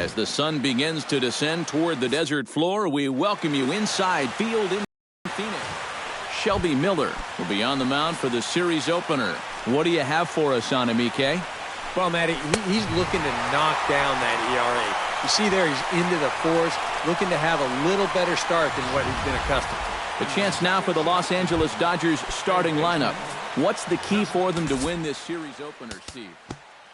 As the sun begins to descend toward the desert floor, we welcome you inside field in Phoenix. Shelby Miller will be on the mound for the series opener. What do you have for us on him, EK? Well, Matty, he's looking to knock down that ERA. You see there, he's into the fours, looking to have a little better start than what he's been accustomed to. The chance now for the Los Angeles Dodgers starting lineup. What's the key for them to win this series opener, Steve?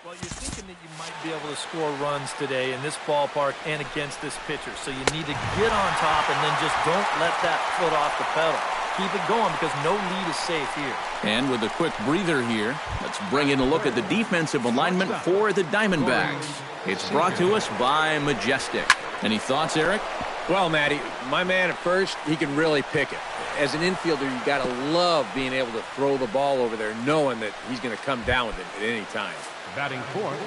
Well, you're thinking that you might be able to score runs today in this ballpark and against this pitcher. So you need to get on top and then just don't let that foot off the pedal. Keep it going because no lead is safe here. And with a quick breather here, let's bring in a look at the defensive alignment for the Diamondbacks. It's brought to us by Majestic. Any thoughts, Eric? Well, Matty, my man at first, he can really pick it. As an infielder, you've got to love being able to throw the ball over there, knowing that he's going to come down with it at any time. Batting fourth,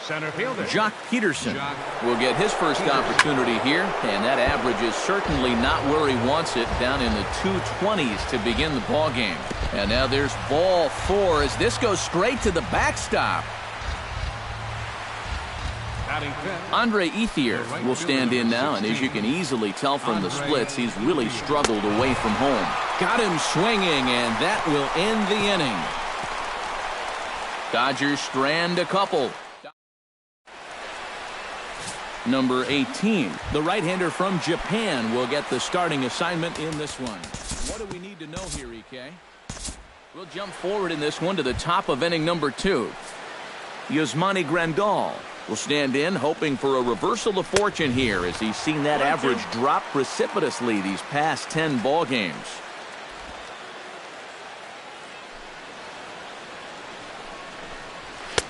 center fielder Jock Peterson will get his first opportunity here, and that average is certainly not where he wants it, down in the 220s to begin the ball game. And now there's ball 4 as this goes straight to the backstop. Andre Ethier will stand in now, and as you can easily tell from the splits, he's really struggled away from home. Got him swinging, and that will end the inning. Dodgers strand a couple. Number 18, the right-hander from Japan, will get the starting assignment in this one. What do we need to know here, EK? We'll jump forward in this one to the top of inning number 2. Yasmani Grandal will stand in, hoping for a reversal of fortune here as he's seen that average drop precipitously these past 10 ball games.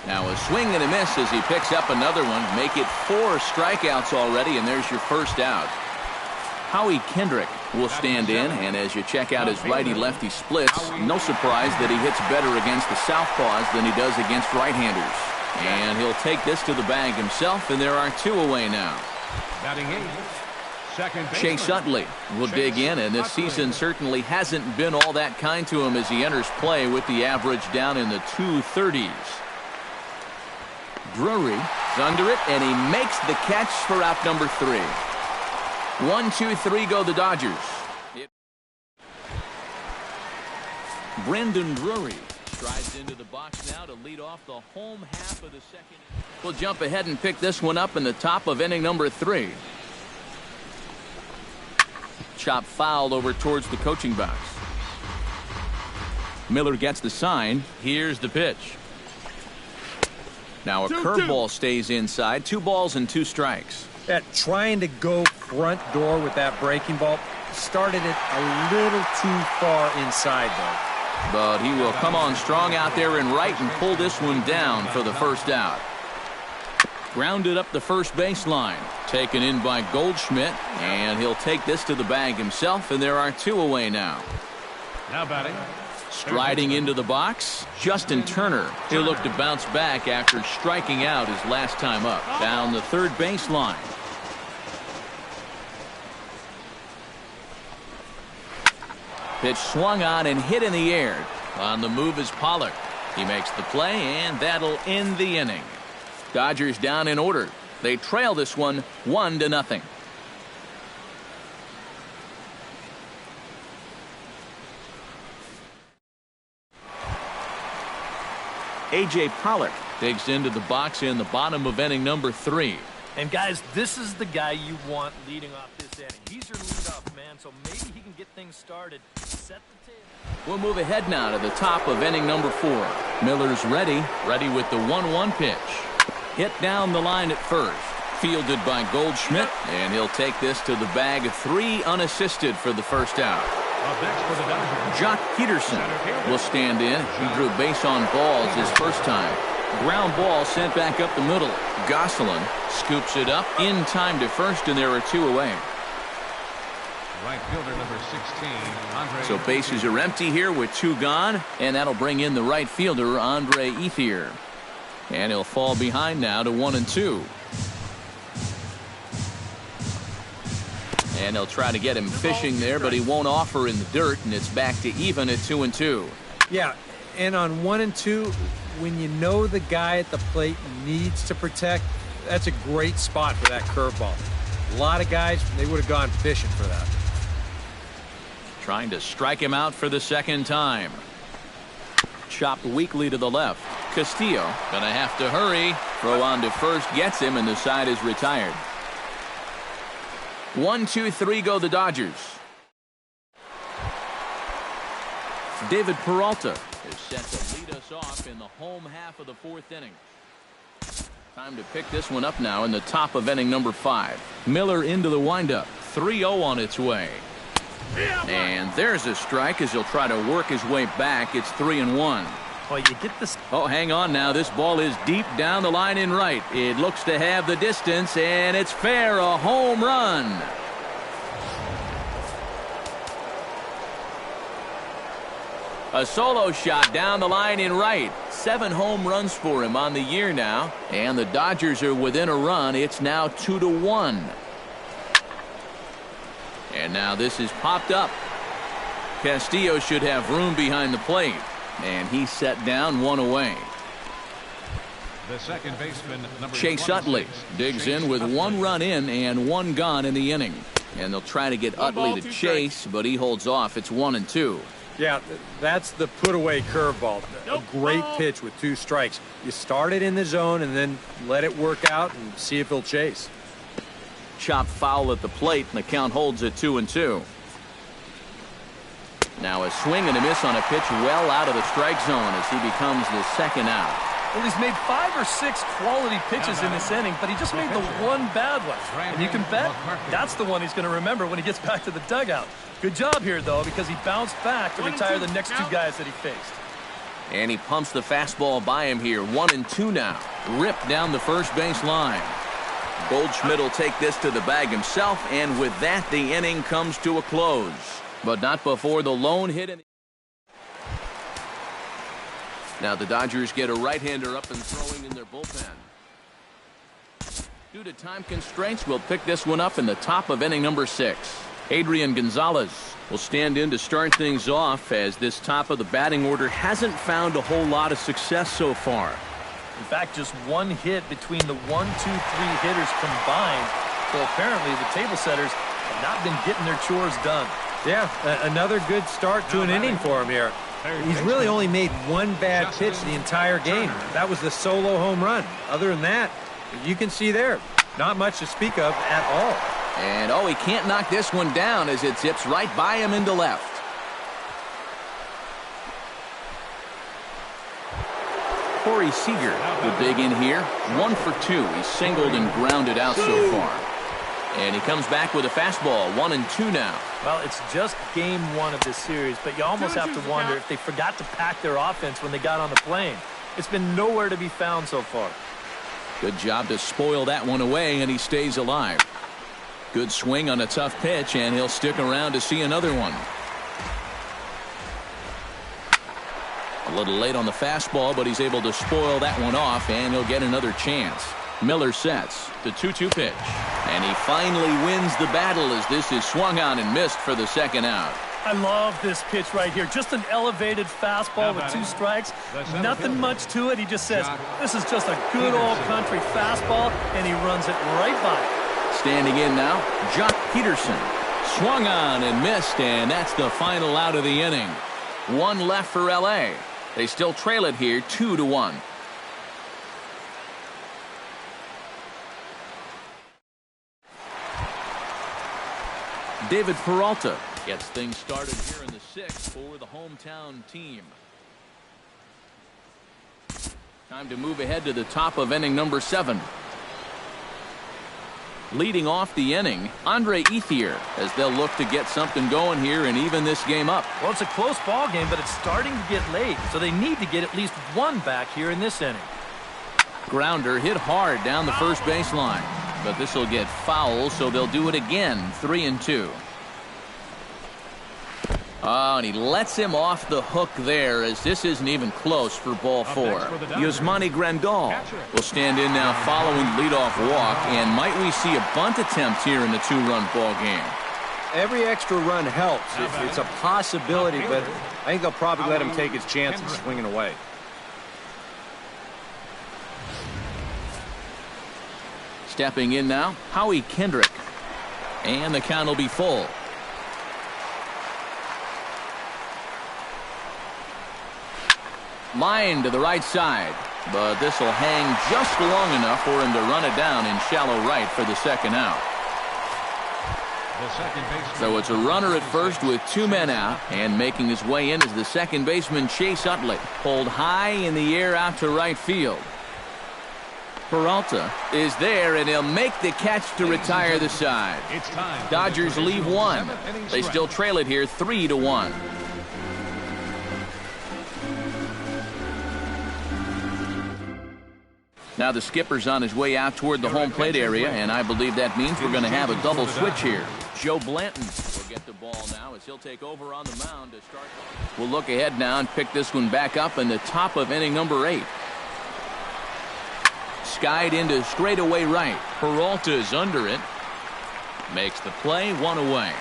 Now a swing and a miss as he picks up another one. Make it 4 strikeouts already, and there's your first out. Howie Kendrick will stand in, and as you check out his righty-lefty splits, no surprise that he hits better against the southpaws than he does against right-handers. And he'll take this to the bag himself, and there are 2 away now. batting 8th. Chase Utley will dig in, and this season certainly hasn't been all that kind to him as he enters play with the average down in the 230s. Drury is under it, and he makes the catch for out number 3. 1, 2, 3 go the Dodgers. Brendan Drury strides into the box now to lead off the home half of the second. We'll jump ahead and pick this one up in the top of inning number 3. Chop fouled over towards the coaching box. Miller gets the sign. Here's the pitch. Now a curveball stays inside. 2 balls and 2 strikes. Trying to go front door with that breaking ball started it a little too far inside though. But he will come on strong out there in right and pull this one down for the first out. Grounded up the first baseline. Taken in by Goldschmidt, and he'll take this to the bag himself, and there are 2 away now. Now batting. Striding into the box, Justin Turner. He'll look to bounce back after striking out his last time up. Down the third baseline. Pitch swung on and hit in the air. On the move is Pollock. He makes the play, and that'll end the inning. Dodgers down in order. They trail this one 1-0. A.J. Pollock digs into the box in the bottom of inning number 3. And guys, this is the guy you want leading off this inning. He's your leadoff man, so maybe he can get things started. Set the table. We'll move ahead now to the top of inning number 4. Miller's ready with the 1-1 pitch. Hit down the line at first. Fielded by Goldschmidt, and he'll take this to the bag. 3 unassisted for the first out. Jock Peterson will stand in. He drew base on balls his first time. Ground ball sent back up the middle. Gosselin scoops it up in time to first, and there are 2 away. Right fielder number 16, Andre. So bases are empty here with 2 gone, and that'll bring in the right fielder, Andre Ethier. And he'll fall behind now to 1-2. And they'll try to get him fishing there, but he won't offer in the dirt, and it's back to even at 2-2. Yeah, and on 1-2, when you know the guy at the plate needs to protect, That's a great spot for that curveball. A lot of guys, they would have gone fishing for that. Trying to strike him out for the second time. Chopped weakly to the left. Castillo gonna have to hurry. Throw on to first gets him, and the side is retired. 1-2-3 go the Dodgers. David Peralta is set to lead us off in the home half of the fourth inning. Time to pick this one up now in the top of inning number 5. Miller into the windup. 3-0 on its way. And there's a strike as he'll try to work his way back. It's 3-1. Well, you get this. Oh, hang on now. This ball is deep down the line in right. It looks to have the distance, and it's fair. A home run. A solo shot down the line in right. 7 home runs for him on the year now. And the Dodgers are within a run. It's now 2-1. And now this is popped up. Castillo should have room behind the plate. And he's set down 1 away. The second baseman, number Chase Utley digs in with 1 run in and 1 gone in the inning. And they'll try to get Utley to chase, but he holds off. It's 1-2. Yeah, that's the put-away curveball. A great pitch with 2 strikes. You start it in the zone and then let it work out and see if he'll chase. Chopped foul at the plate, and the count holds at 2-2. Now a swing and a miss on a pitch well out of the strike zone as he becomes the second out. Well, he's made 5 or 6 quality pitches in this inning, but he just made the one bad one. And you can bet that's the one he's going to remember when he gets back to the dugout. Good job here, though, because he bounced back to retire the next 2 guys that he faced. And he pumps the fastball by him here. 1-2 now. Ripped down the first base line. Goldschmidt will take this to the bag himself, and with that, the inning comes to a close. But not before the lone hit. Now the Dodgers get a right-hander up and throwing in their bullpen. Due to time constraints, we'll pick this one up in the top of inning number 6. Adrian Gonzalez will stand in to start things off as this top of the batting order hasn't found a whole lot of success so far. In fact, just 1 hit between the 1, 2, 3 hitters combined. So apparently the table setters have not been getting their chores done. Yeah, another good start to an inning for him here. He's really only made 1 bad pitch the entire game. That was the solo home run. Other than that, you can see there, not much to speak of at all. And he can't knock this one down as it zips right by him into left. Corey Seager will dig in here. 1 for 2. He's singled and grounded out so far. And he comes back with a fastball. 1-2 now. Well, it's just game 1 of this series, but you almost have to wonder if they forgot to pack their offense when they got on the plane. It's been nowhere to be found so far. Good job to spoil that one away, and he stays alive. Good swing on a tough pitch, and he'll stick around to see another one. A little late on the fastball, but he's able to spoil that one off, and he'll get another chance. Miller sets the 2-2 pitch, and he finally wins the battle as this is swung on and missed for the second out. I love this pitch right here. Just an elevated fastball with 2 strikes. Nothing much to it. He just says, this is just a good old country fastball, and he runs it right by it. Standing in now, Jock Peterson. Swung on and missed, and that's the final out of the inning. 1 left for L.A. They still trail it here 2-1. David Peralta gets things started here in the 6th for the hometown team. Time to move ahead to the top of inning number 7. Leading off the inning, Andre Ethier, as they'll look to get something going here and even this game up. Well, it's a close ball game, but it's starting to get late, so they need to get at least 1 back here in this inning. Grounder hit hard down the first baseline, but this will get foul, so they'll do it again. 3-2. Oh, and he lets him off the hook there as this isn't even close for ball 4. Yasmani Grandal will stand in now following leadoff walk, and might we see a bunt attempt here in the 2-run ball game? Every extra run helps. It's a possibility, but I think they'll probably let him take his chances swinging away. Stepping in now, Howie Kendrick. And the count will be full. Line to the right side, but this will hang just long enough for him to run it down in shallow right for the second out. So it's a runner at first with 2 men out, and making his way in is the second baseman Chase Utley, pulled high in the air out to right field. Peralta is there, and he'll make the catch to retire the side. Dodgers leave 1. They still trail it here 3-1. Now the skipper's on his way out toward the home plate area, and I believe that means we're going to have a double switch here. Joe Blanton will get the ball now as he'll take over on the mound to start. We'll look ahead now and pick this one back up in the top of inning number 8. Skied into straightaway right. Peralta is under it. Makes the play, 1 away.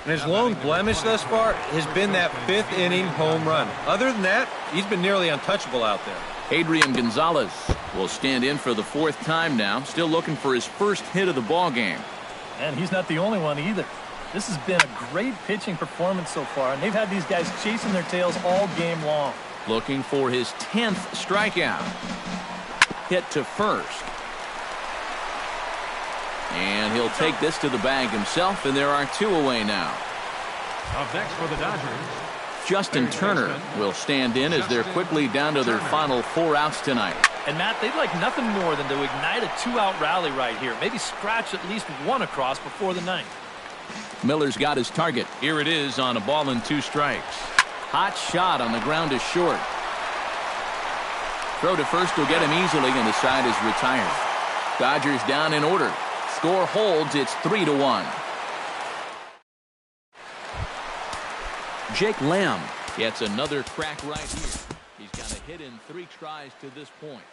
And his lone blemish thus far has been that 5th inning home run. Other than that, he's been nearly untouchable out there. Adrian Gonzalez will stand in for the 4th time now, still looking for his first hit of the ball game. And he's not the only one either. This has been a great pitching performance so far, and they've had these guys chasing their tails all game long. Looking for his 10th strikeout. Hit to first. And he'll take this to the bag himself, and there are 2 away now. Up next for the Dodgers, Justin Turner will stand in as they're quickly down to their final 4 outs tonight. And Matt, they'd like nothing more than to ignite a 2-out rally right here. Maybe scratch at least 1 across before the 9th. Miller's got his target. Here it is on a ball and 2 strikes. Hot shot on the ground is short. Throw to first will get him easily, and the side is retired. Dodgers down in order. Score holds. It's 3-1. Jake Lamb gets another crack right here. He's got a hit in 3 tries to this point.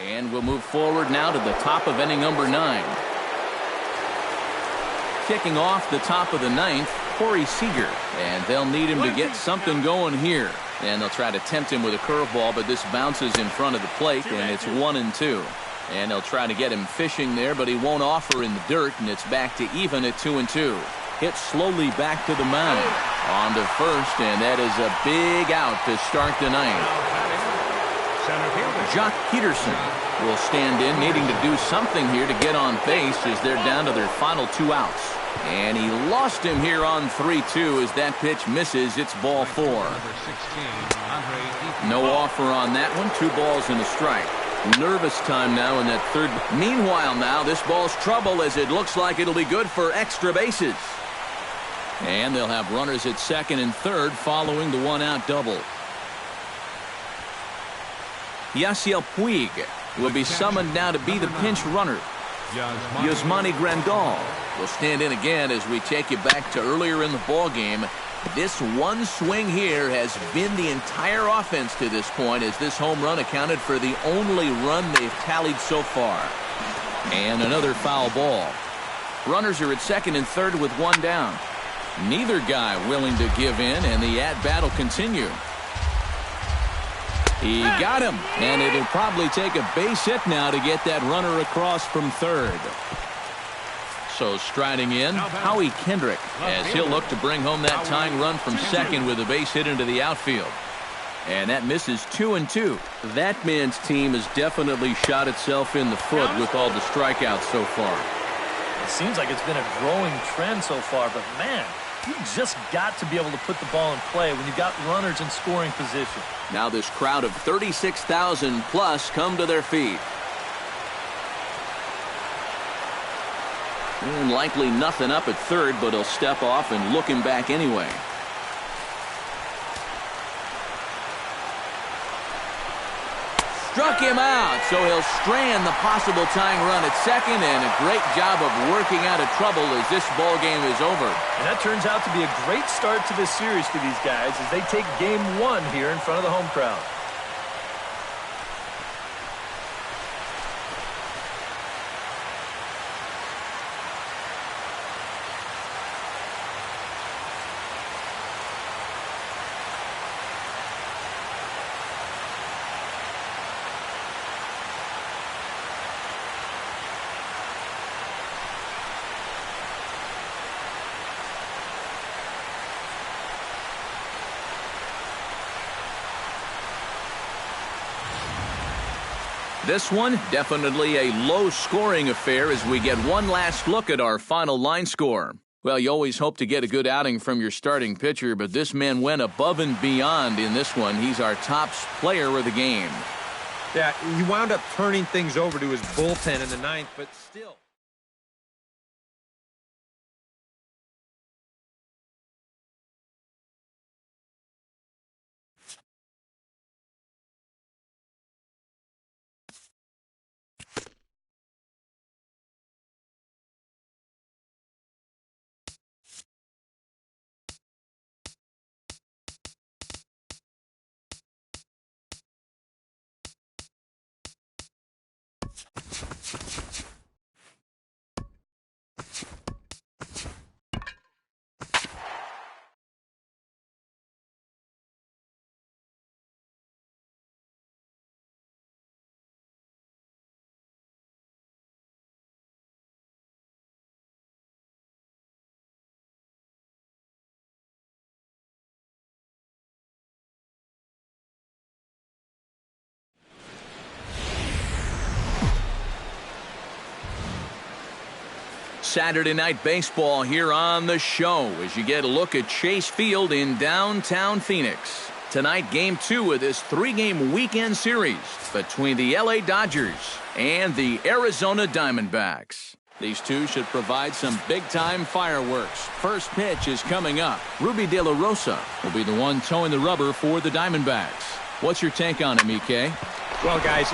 And we'll move forward now to the top of inning number 9. Kicking off the top of the 9th, Corey Seager. And they'll need him to get something going here. And they'll try to tempt him with a curveball, but this bounces in front of the plate, and it's 1-2. And they'll try to get him fishing there, but he won't offer in the dirt, and it's back to even at 2-2. Hit slowly back to the mound. On to first, and that is a big out to start the 9th. Jock Peterson will stand in, needing to do something here to get on base as they're down to their final 2 outs. And he lost him here on 3-2 as that pitch misses. It's ball 4. No offer on that one. 2 balls and a strike. Nervous time now in that 3rd. Meanwhile now, this ball's trouble as it looks like it'll be good for extra bases. And they'll have runners at 2nd and 3rd following the 1-out double. Yasiel Puig will be summoned now to be the pinch runner. Yasmani Grandal will stand in again as we take you back to earlier in the ball game. This one swing here has been the entire offense to this point, as this home run accounted for the only run they've tallied so far. And another foul ball. Runners are at 2nd and 3rd with 1 down. Neither guy willing to give in, and the at-bat will continue. He got him, and it'll probably take a base hit now to get that runner across from 3rd. So striding in, Howie Kendrick, as he'll look to bring home that tying run from 2nd with a base hit into the outfield. And that misses 2-2. That man's team has definitely shot itself in the foot with all the strikeouts so far. It seems like it's been a growing trend so far, but man, you just got to be able to put the ball in play when you've got runners in scoring position. Now this crowd of 36,000 plus come to their feet. And likely nothing up at 3rd, but he'll step off and look him back anyway. Struck him out, so he'll strand the possible tying run at 2nd, and a great job of working out of trouble as this ball game is over. And that turns out to be a great start to this series for these guys as they take game 1 here in front of the home crowd. This one, definitely a low-scoring affair as we get one last look at our final line score. Well, you always hope to get a good outing from your starting pitcher, but this man went above and beyond in this one. He's our top player of the game. Yeah, he wound up turning things over to his bullpen in the ninth, but still. Saturday Night Baseball here on the show as you get a look at Chase Field in downtown Phoenix. Tonight, Game 2 of this 3-game weekend series between the LA Dodgers and the Arizona Diamondbacks. These two should provide some big-time fireworks. First pitch is coming up. Ruby De La Rosa will be the one towing the rubber for the Diamondbacks. What's your take on him, EK? Well, guys,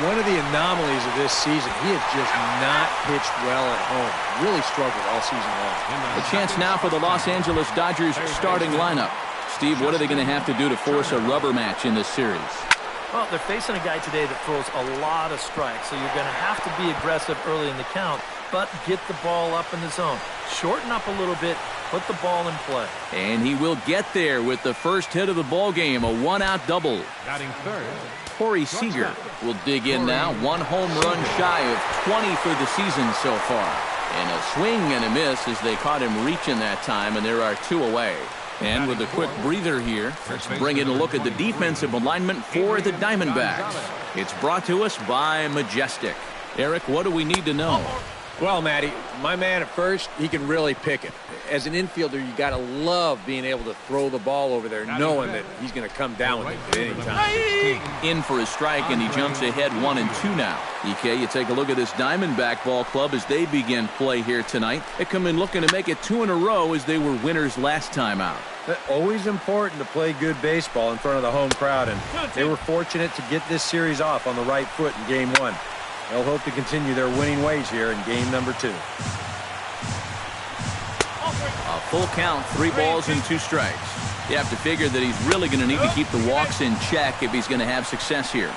one of the anomalies of this season, he has just not pitched well at home. Really struggled all season long. A chance now for the Los Angeles Dodgers starting lineup. Steve, what are they going to have to do to force a rubber match in this series? Well, they're facing a guy today that throws a lot of strikes, so you're going to have to be aggressive early in the count, but get the ball up in the zone. Shorten up a little bit, put the ball in play. And he will get there with the first hit of the ball game, a one-out double. Batting third, Corey Seager will dig in now. One home run shy of 20 for the season so far. And a swing and a miss as they caught him reaching that time, and there are 2 away. And with a quick breather here, let's bring in a look at the defensive alignment for the Diamondbacks. It's brought to us by Majestic. Eric, what do we need to know? Well, Matty, my man at first, he can really pick it. As an infielder, you got to love being able to throw the ball over there, knowing that he's going to come down with it at any time. In for a strike, and he jumps ahead 1-2 now. EK, you take a look at this Diamondback ball club as they begin play here tonight. They come in looking to make it 2 in a row as they were winners last time out. Always important to play good baseball in front of the home crowd, and they were fortunate to get this series off on the right foot in Game 1. They'll hope to continue their winning ways here in Game number 2. A full count, 3 balls and 2 strikes. You have to figure that he's really going to need to keep the walks in check if he's going to have success here.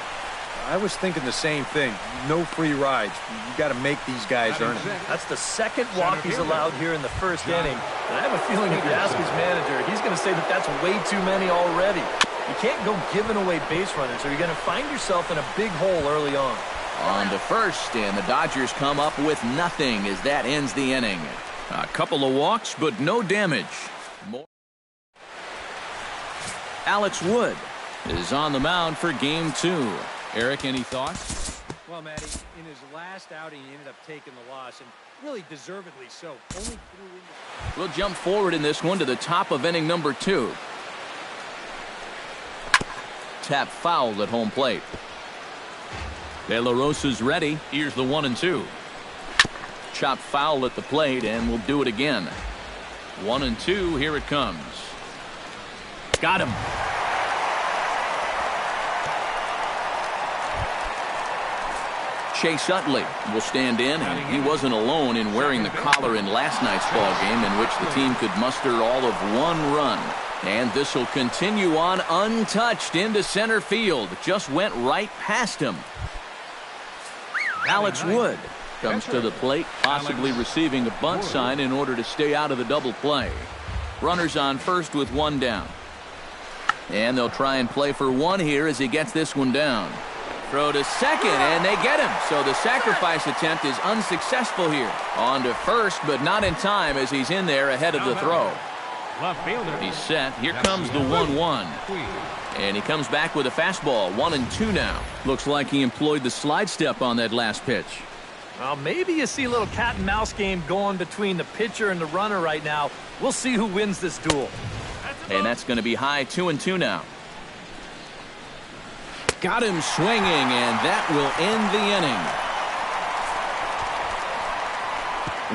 I was thinking the same thing. No free rides. You got to make these guys earn it. That's the second walk he's allowed here in the first inning. And I have a feeling if you ask his manager, he's going to say that that's way too many already. You can't go giving away base runners, or you're going to find yourself in a big hole early on. On to first, and the Dodgers come up with nothing as that ends the inning. A couple of walks, but no damage. Alex Wood is on the mound for Game 2. Eric, any thoughts? Well, Matty, in his last outing, he ended up taking the loss, and really deservedly so. Only threw in. We'll jump forward in this one to the top of inning number 2. Tap fouled at home plate. De La Rosa's ready. Here's the 1-2. Chop foul at the plate, and we'll do it again. 1-2. Here it comes. Got him. Chase Utley will stand in, and he wasn't alone in wearing the collar in last night's ball game, in which the team could muster all of 1 run. And this will continue on untouched into center field. Just went right past him. Alex Wood comes to the plate, possibly receiving a bunt sign in order to stay out of the double play. Runners on first with 1 down. And they'll try and play for 1 here as he gets this one down. Throw to second, and they get him. So the sacrifice attempt is unsuccessful here. On to first, but not in time as he's in there ahead of the throw. Left fielder. He's set. Here comes the 1-1. And he comes back with a fastball. 1-2 now. Looks like he employed the slide step on that last pitch. Well, maybe you see a little cat and mouse game going between the pitcher and the runner right now. We'll see who wins this duel. And that's going to be high. 2-2 now. Got him swinging, and that will end the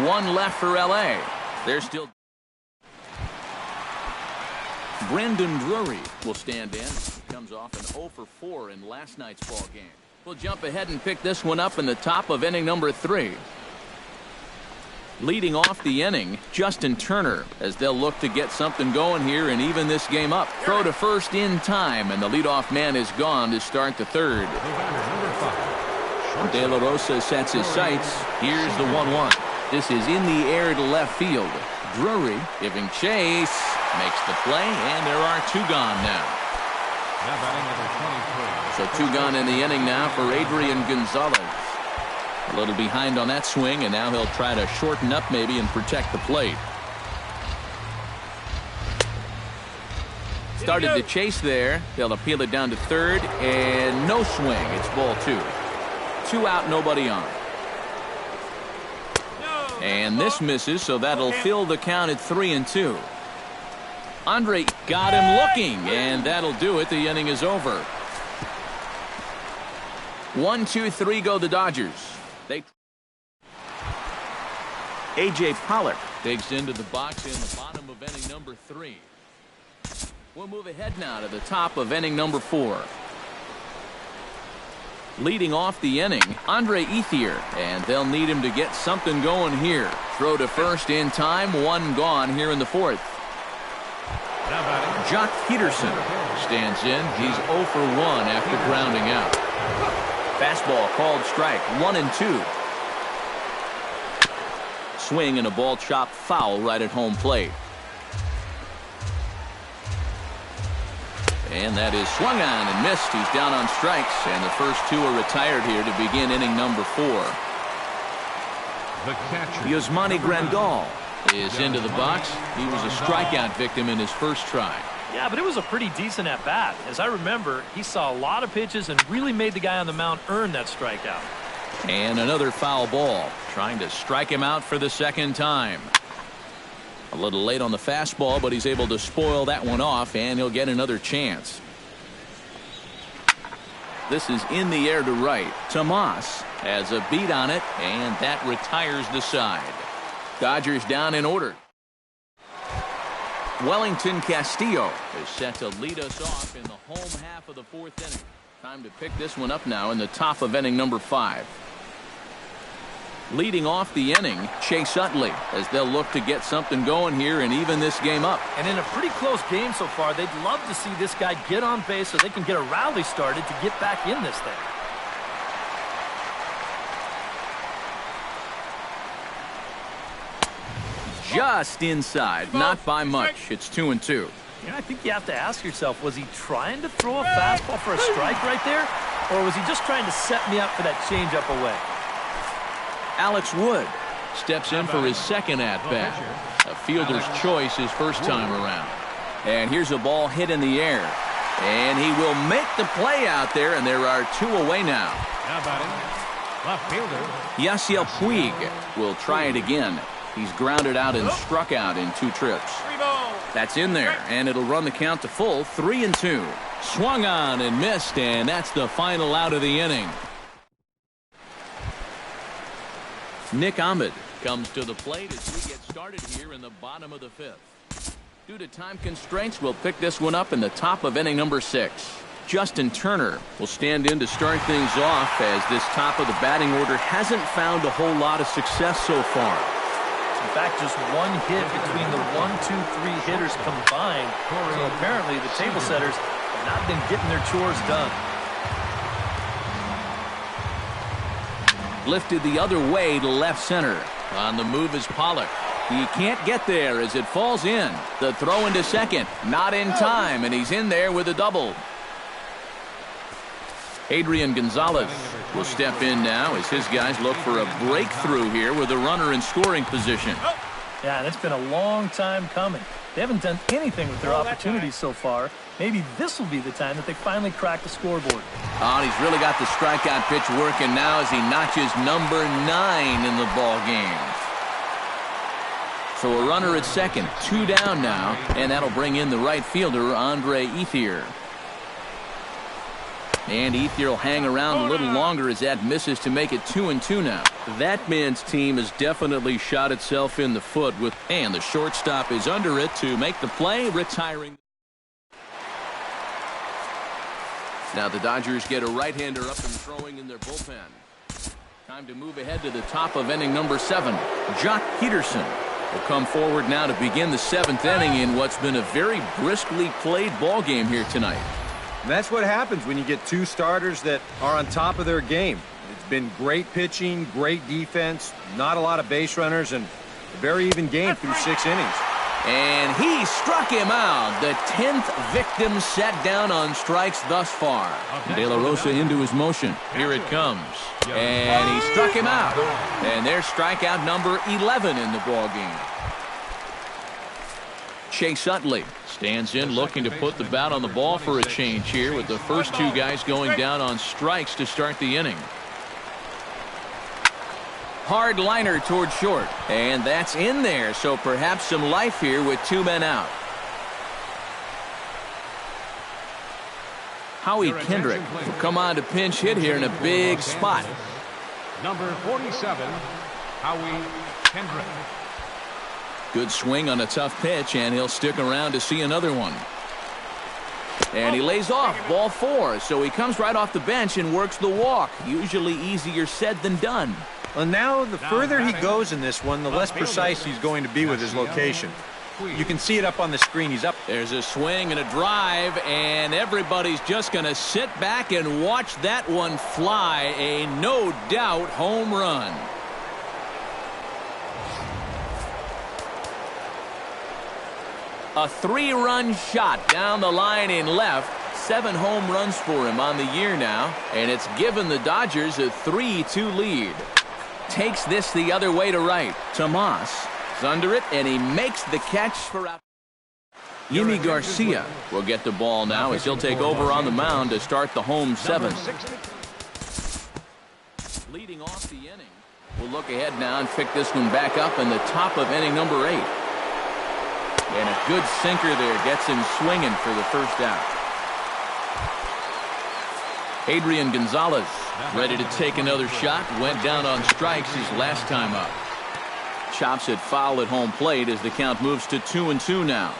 inning. One left for L.A. They're still... Brandon Drury will stand in. Comes off an 0 for 4 in last night's ball game. We'll jump ahead and pick this one up in the top of inning number 3. Leading off the inning, Justin Turner, as they'll look to get something going here and even this game up. Throw to first in time, and the leadoff man is gone to start the third. De La Rosa sets his sights. Here's the 1-1. This is in the air to left field. Drury giving chase, makes the play, and there are 2 gone now. So 2 gone in the inning now for Adrian Gonzalez. A little behind on that swing, and now he'll try to shorten up maybe and protect the plate. Started to chase there. They'll appeal it down to third, and no swing. It's ball 2. 2 out, nobody on. And this misses, so that'll fill the count at 3-2. Andre got him looking, and that'll do it. The inning is over. 1, 2, 3 go the Dodgers. A.J. Pollock digs into the box in the bottom of inning number 3. We'll move ahead now to the top of inning number 4. Leading off the inning, Andre Ethier, and they'll need him to get something going here. Throw to first in time, 1 gone here in the 4th. Jock Peterson stands in. He's 0 for 1 after grounding out. Fastball called strike, 1-2. Swing and a ball chopped foul right at home plate. And that is swung on and missed. He's down on strikes, and the first 2 are retired here to begin inning number 4. The catcher, Yasmani Grandal is into the box. He was a strikeout victim in his first try. Yeah, but it was a pretty decent at-bat. As I remember, he saw a lot of pitches and really made the guy on the mound earn that strikeout. And another foul ball, trying to strike him out for the second time. A little late on the fastball, but he's able to spoil that one off, and he'll get another chance. This is in the air to right. Tomas has a beat on it, and that retires the side. Dodgers down in order. Wellington Castillo is set to lead us off in the home half of the 4th inning. Time to pick this one up now in the top of inning number 5. Leading off the inning, Chase Utley, as they'll look to get something going here and even this game up. And in a pretty close game so far, they'd love to see this guy get on base so they can get a rally started to get back in this thing. Just inside, not by much. It's 2-2. Yeah, I think you have to ask yourself, was he trying to throw a fastball for a strike right there? Or was he just trying to set me up for that changeup away? Alex Wood steps in for his second at-bat. A fielder's choice his first time around. And here's a ball hit in the air. And he will make the play out there, and there are 2 away now. Now batting, left fielder. Yasiel Puig will try it again. He's grounded out and struck out in 2 trips. That's in there, and it'll run the count to full, 3-2. Swung on and missed, and that's the final out of the inning. Nick Ahmed comes to the plate as we get started here in the bottom of the 5th. Due to time constraints, we'll pick this one up in the top of inning number 6. Justin Turner will stand in to start things off, as this top of the batting order hasn't found a whole lot of success so far. In fact, just 1 hit between the 1, 2, 3 hitters combined. So apparently the table setters have not been getting their chores done. Lifted the other way to left center. On the move is Pollock. He can't get there as it falls in. The throw into second. Not in time, and he's in there with a double. Adrian Gonzalez will step in now as his guys look for a breakthrough here with a runner in scoring position. Yeah, and it's been a long time coming. They haven't done anything with their opportunities so far. Maybe this will be the time that they finally crack the scoreboard. Oh, and he's really got the strikeout pitch working now as he notches number 9 in the ball game. So a runner at second, 2 down now, and that'll bring in the right fielder, Andre Ethier. And Ethier will hang around a little longer as that misses to make it 2-2 now. That man's team has definitely shot itself in the foot with, and the shortstop is under it to make the play, retiring. Now the Dodgers get a right-hander up and throwing in their bullpen. Time to move ahead to the top of inning number 7. Jock Peterson will come forward now to begin the 7th inning in what's been a very briskly played ball game here tonight. And that's what happens when you get 2 starters that are on top of their game. It's been great pitching, great defense, not a lot of base runners, and a very even game through 6 innings. And he struck him out. The 10th victim set down on strikes thus far. De La Rosa into his motion. Here it comes. And he struck him out. And there's strikeout number 11 in the ball game. Chase Utley stands in looking to put the bat on the ball for a change here with the first 2 guys going down on strikes to start the inning. Hard liner toward short, and that's in there, so perhaps some life here with 2 men out. Howie Kendrick will come on to pinch hit here in a big spot. Number 47, Howie Kendrick. Good swing on a tough pitch, and he'll stick around to see another one. And he lays off, ball 4, so he comes right off the bench and works the walk. Usually easier said than done. Well, now the further he goes in this one, the less precise he's going to be with his location. You can see it up on the screen. He's up. There's a swing and a drive, and everybody's just going to sit back and watch that one fly. A no-doubt home run. A 3-run shot down the line in left. 7 home runs for him on the year now, and it's given the Dodgers a 3-2 lead. Takes this the other way to right. Tomas is under it, and he makes the catch for out. Yimi Garcia will get the ball now as he'll take over on the mound to start the home 7. Leading off the inning, we'll look ahead now and pick this one back up in the top of inning number 8. And a good sinker there gets him swinging for the first out. Adrian Gonzalez ready to take another shot. Went down on strikes his last time up. Chops it foul at home plate as the count moves to 2-2 now.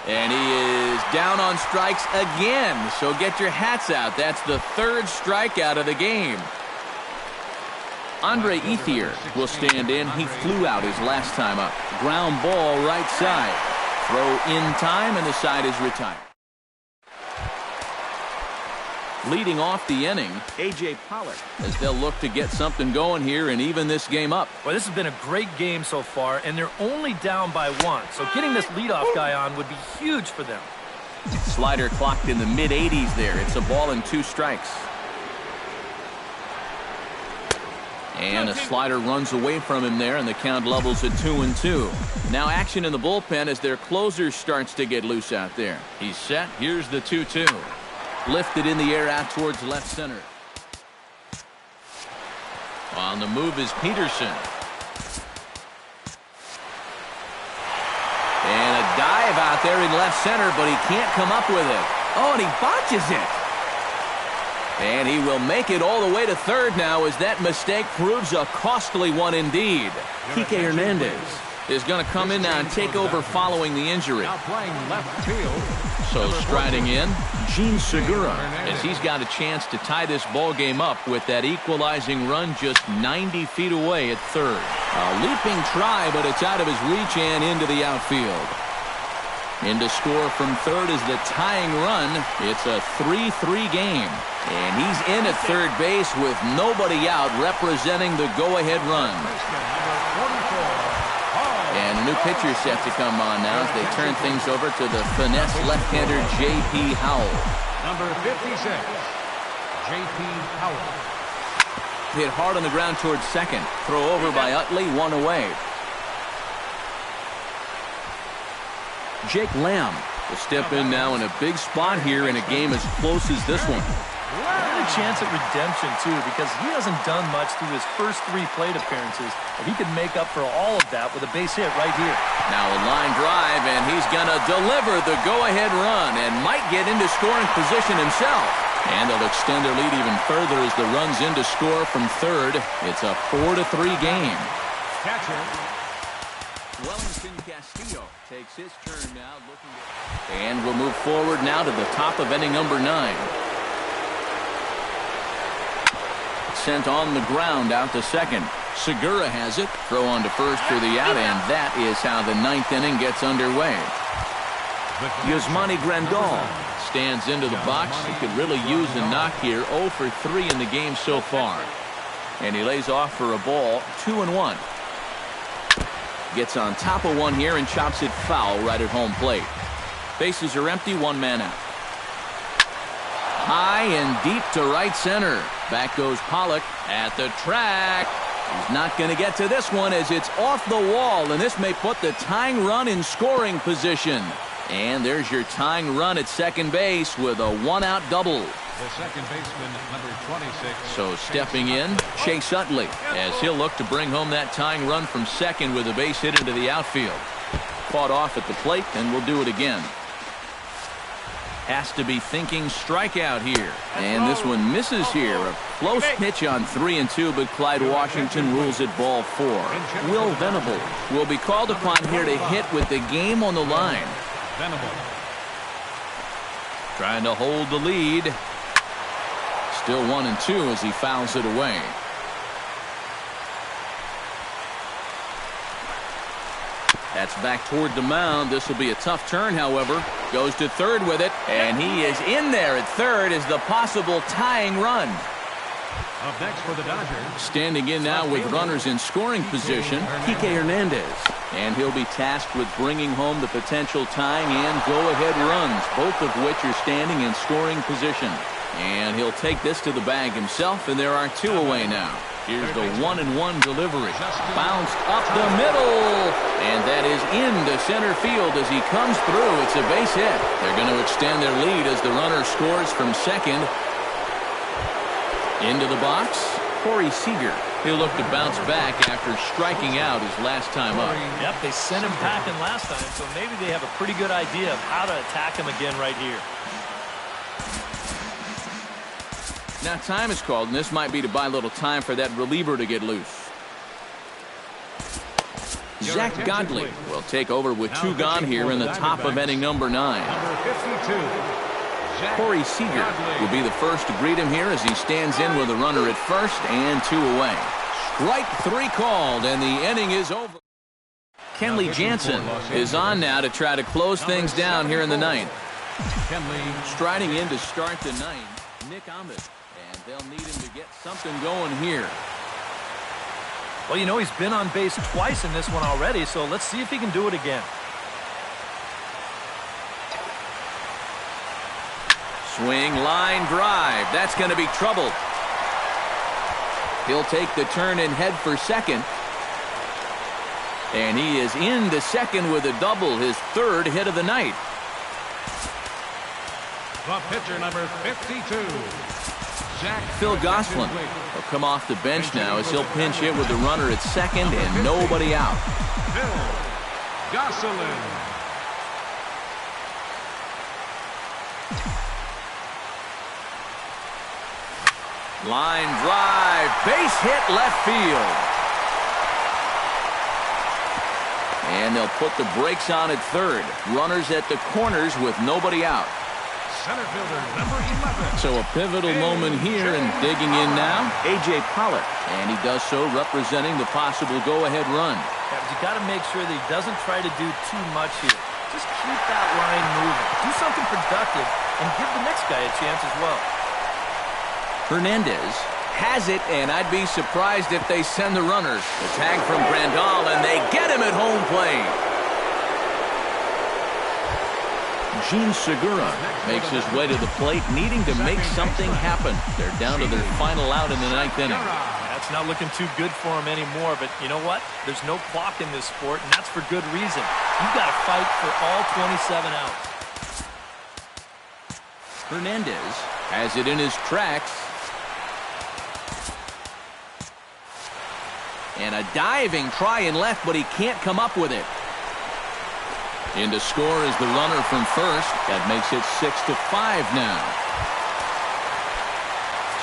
And he is down on strikes again. So get your hats out. That's the 3rd strikeout of the game. Andre Ethier will stand in. He flew out his last time up. Ground ball right side. Throw in time, and the side is retired. Leading off the inning, A.J. Pollock, as they'll look to get something going here and even this game up. Well, this has been a great game so far, and they're only down by 1. So getting this leadoff guy on would be huge for them. Slider clocked in the mid-80s there. It's a ball and 2 strikes. And a slider runs away from him there, and the count levels at 2-2. Now action in the bullpen as their closer starts to get loose out there. He's set. Here's the 2-2. Lifted in the air out towards left center. On the move is Peterson. And a dive out there in left center, but he can't come up with it. Oh, and he botches it. And he will make it all the way to third now as that mistake proves a costly one indeed. Kike Hernandez is going to come in now and take over following the injury. Now playing left field. So striding in, Gene Segura, as he's got a chance to tie this ball game up with that equalizing run just 90 feet away at third. A leaping try, but it's out of his reach and into the outfield. In to score from third is the tying run. It's a 3-3 game. And he's in at third base with nobody out representing the go-ahead run. And a new pitcher set to come on now as they turn things over to the finesse left-hander J.P. Howell. Number 56, J.P. Howell. Hit hard on the ground towards second. Throw over by Utley, 1 away. Jake Lamb will step in now in a big spot here in a game as close as this one. And a chance at redemption, too, because he hasn't done much through his first 3 plate appearances, and he could make up for all of that with a base hit right here. Now a line drive, and he's going to deliver the go-ahead run and might get into scoring position himself. And they'll extend their lead even further as the run's in to score from third. It's a 4-3 game. Catcher. Wellington Castillo takes his turn now. And we'll move forward now to the top of inning number 9. Sent on the ground out to second. Segura has it. Throw on to first for the out, and that is how the 9th inning gets underway. Yasmani Grandal stands into the box. He could really use a knock here. 0 for 3 in the game so far. And he lays off for a ball. 2-1. Gets on top of one here and chops it foul right at home plate. Bases are empty, 1 man out. High and deep to right center. Back goes Pollock at the track. He's not going to get to this one as it's off the wall, and this may put the tying run in scoring position. And there's your tying run at second base with a 1-out double. The second baseman, number 26. So stepping in, Chase Utley, as he'll look to bring home that tying run from second with a base hit into the outfield. Fought off at the plate, and we'll do it again. Has to be thinking strikeout here. And this one misses here. A close pitch on 3-2, but Clyde Washington rules it ball 4. Will Venable will be called upon here to hit with the game on the line. Venable. Trying to hold the lead. Still 1-2 as he fouls it away. That's back toward the mound. This will be a tough turn, however. Goes to third with it, and he is in there at third as the possible tying run. Up next for the Dodgers. Standing in now with runners in scoring position, Kike Hernandez. And he'll be tasked with bringing home the potential tying and go-ahead runs, both of which are standing in scoring position. And he'll take this to the bag himself, and there are 2 away now. Here's the 1-1 delivery. Bounced up the middle. And that is into center field as he comes through. It's a base hit. They're going to extend their lead as the runner scores from second. Into the box, Corey Seager. He'll look to bounce back after striking out his last time up. Yep, they sent him packing last time, so maybe they have a pretty good idea of how to attack him again right here. Now time is called, and this might be to buy a little time for that reliever to get loose. Zach Godley will take over with 2 gone here in the top of inning number 9. Number 52. Corey Seager will be the first to greet him here as he stands in with a runner at first and 2 away. Strike 3 called, and the inning is over. Kenley Jansen is on now to try to close things down here in the 9th. Striding in to start the 9th, Nick Ahmed. And they'll need him to get something going here. Well, you know, he's been on base twice in this one already, so let's see if he can do it again. Swing, line drive. That's going to be trouble. He'll take the turn and head for second. And he is into second with a double, his 3rd hit of the night. The pitcher, number 52. Phil Gosselin will come off the bench now as he'll pinch hit with the runner at second and nobody out. Phil Gosselin. Line drive, base hit left field. And they'll put the brakes on at third. Runners at the corners with nobody out. Center fielder, number 11. So a pivotal moment here, and digging in now, A.J. Pollock. And he does so representing the possible go-ahead run. Yeah, but you got to make sure that he doesn't try to do too much here. Just keep that line moving. Do something productive and give the next guy a chance as well. Hernandez has it, and I'd be surprised if they send the runner. The tag from Grandal, and they get him at home plate. Gene Segura makes his way to the plate, needing to make something happen. They're down to their final out in the 9th inning. That's It's not looking too good for him anymore, but you know what? There's no clock in this sport, and that's for good reason. You've got to fight for all 27 outs. Hernandez has it in his tracks. And a diving try in left, but he can't come up with it. In to score is the runner from first. That makes it 6-5 now.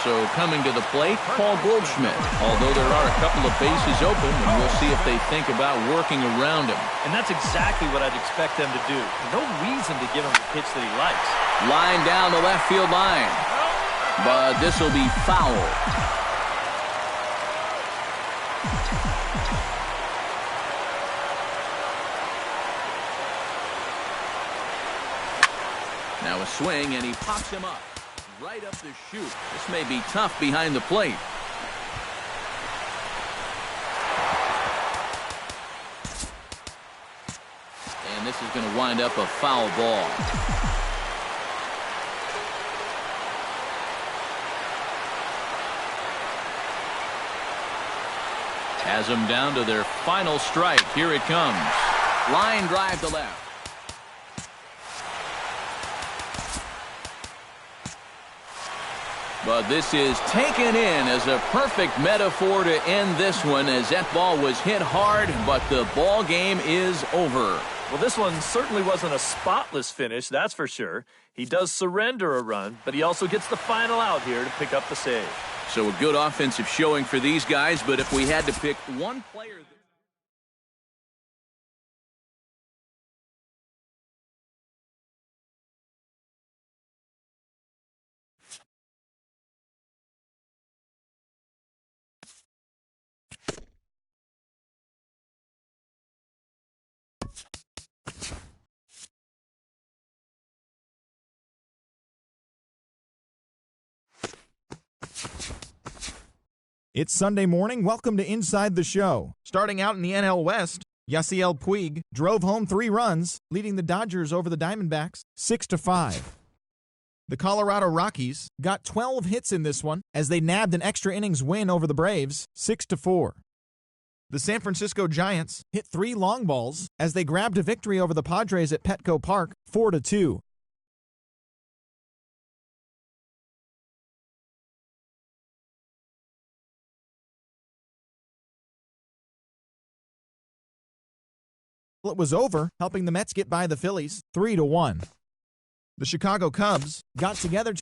So coming to the plate, Paul Goldschmidt. Although there are a couple of bases open, and we'll see if they think about working around him. And that's exactly what I'd expect them to do. No reason to give him the pitch that he likes. Line down the left field line. But this will be foul. Now a swing, and he pops him up. Right up the chute. This may be tough behind the plate. And this is going to wind up a foul ball. Has them down to their final strike. Here it comes. Line drive to left. But this is taken in as a perfect metaphor to end this one, as that ball was hit hard, but the ball game is over. Well, this one certainly wasn't a spotless finish, that's for sure. He does surrender a run, but he also gets the final out here to pick up the save. So a good offensive showing for these guys, but if we had to pick one player... It's Sunday morning. Welcome to Inside the Show. Starting out in the NL West, Yasiel Puig drove home 3 runs, leading the Dodgers over the Diamondbacks 6-5. The Colorado Rockies got 12 hits in this one as they nabbed an extra innings win over the Braves 6-4. The San Francisco Giants hit 3 long balls as they grabbed a victory over the Padres at Petco Park 4-2. It was over, helping the Mets get by the Phillies 3-1. The Chicago Cubs got together